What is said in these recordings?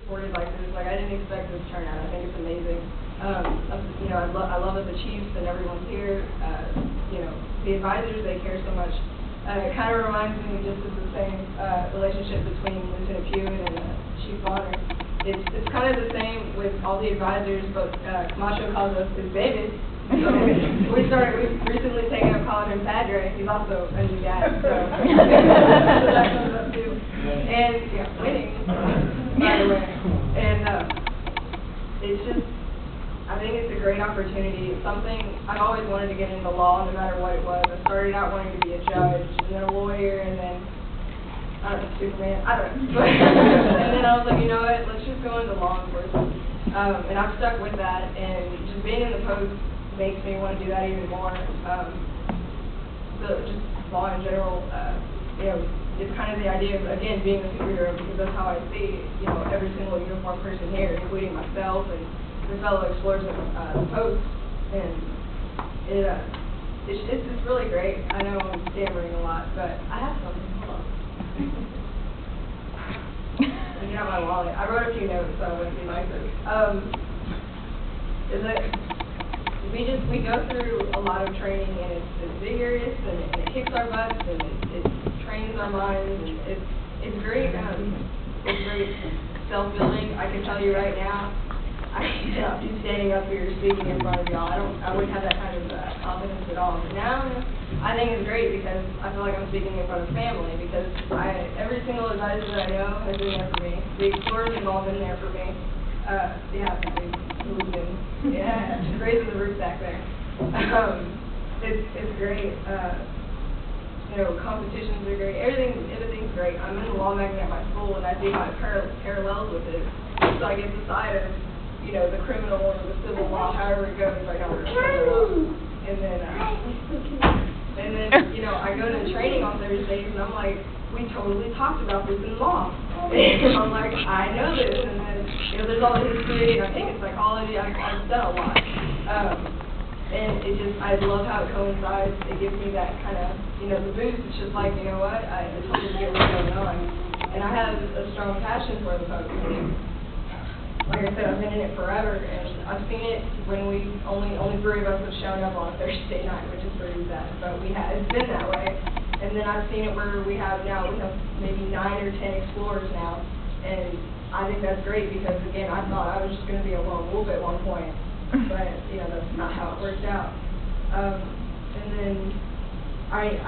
supported like this. Like, I didn't expect this turnout. I think it's amazing. I love that the Chiefs and everyone's here. The advisors, they care so much. It kind of reminds me just of the same relationship between Lieutenant Pugh and Chief Bonner. It's kind of the same with all the advisors, but Camacho calls us his David. So we've recently taken up calling him Padre. He's also a new dad, so that comes up too. And winning, by the way. And it's just, I think it's a great opportunity. It's something I've always wanted to get into law, no matter what it was. I started out wanting to be a judge, and then a lawyer, and then I don't know, Superman. I don't know. And then I was like, you know what? Let's just go into law enforcement. And I've stuck with that, and just being in the post makes me want to do that even more. So just law in general, it's kind of the idea of, again, being a superhero, because that's how I see, every single uniformed person here, including myself and the fellow explorers at the post. And it's really great. I know I'm stammering a lot, but I have something. Hold on. I get out my wallet. I wrote a few notes, so I wouldn't be nicer. We go through a lot of training, and it's vigorous, and it kicks our butts, and it trains our minds, and it's great. It's great self-building. I can tell you right now, I cannot be standing up here speaking in front of y'all. I wouldn't have that kind of confidence at all. But now, I think it's great because I feel like I'm speaking in front of family, because every single advisor that I know has been there for me. The explorers have all been there for me. Just raising the roof back there. It's great. Competitions are great. Everything's great. I'm in the law magazine at my school, and I see my parallels with it. So I get the side of, the criminal or the civil law, however it goes. I got the civil law, and then I go to training on Thursdays, and I'm like, we totally talked about this in law. And I'm like, I know this, and then there's all the history, and I think it's psychology. I've done a lot, and I love how it coincides. It gives me that kind of the boost. It's just like, you know what, I totally get what's going on, and I have a strong passion for the post. Like I said, I've been in it forever, and I've seen it when only 3 of us have shown up on a Thursday night, which is pretty sad, but it's been that way. And then I've seen it where we have maybe 9 or 10 explorers now, and I think that's great, because again, I thought I was just going to be a lone wolf at one point, but that's not how it worked out. And then I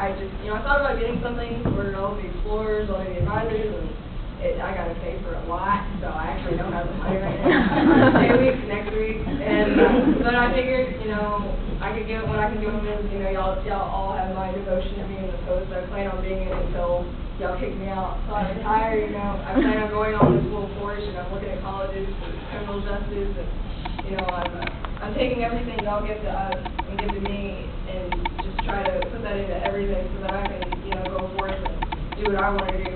thought about getting something for all the explorers, all the advisors, and I got to pay for a lot, so I actually don't have the money right now. 2 weeks next week, and but I figured, I could give what I can give them is, y'all all have my devotion to being in the post. I plan on being in it until y'all kick me out. So I retire, I plan on going on this full force, and I'm looking at colleges for criminal justice, and I'm taking everything y'all give to us and give to me, and just try to put that into everything so that I can, go forth and do what I want to do,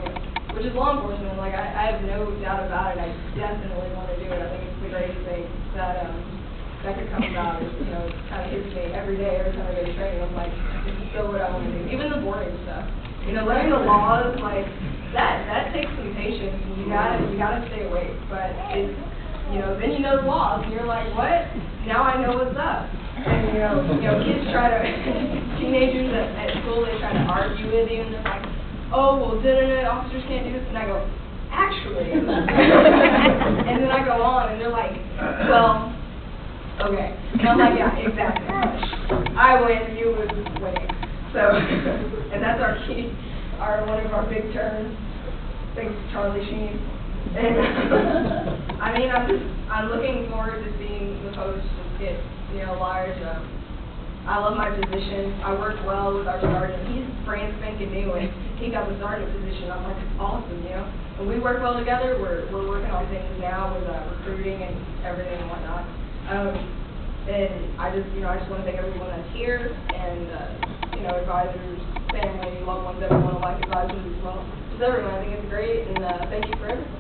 which is law enforcement. Like, I have no doubt about it. I definitely want to do it. I think it's the greatest thing that could come about. It kind of hits me every day, every time I go to training. I'm like, this is still what I want to do. Even the boring stuff. Learning the laws, like, that takes some patience. You gotta stay awake. But it's, then you know the laws, and you're like, what? Now I know what's up. And, kids try to, teenagers at school, they try to argue with you, and they're like, oh, well, officers can't do this, and I go, actually. And then I go on, and they're like, well, okay. And I'm like, yeah, exactly. I win, you was winning. So, and that's our key, one of our big terms. Thanks to Charlie Sheen. And I'm looking forward to seeing the post just get, large. I love my position. I work well with our sergeant. He's brand spanking new, and he got the sergeant position. I'm like, it's awesome, And we work well together. We're working on things now with recruiting and everything and whatnot. And I just want to thank everyone that's here, and advisors, family, loved ones, everyone like advisors as well. Just everyone. I think it's great, and thank you for everything.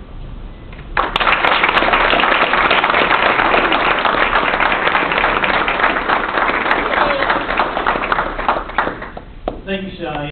Thank you, Cheyenne.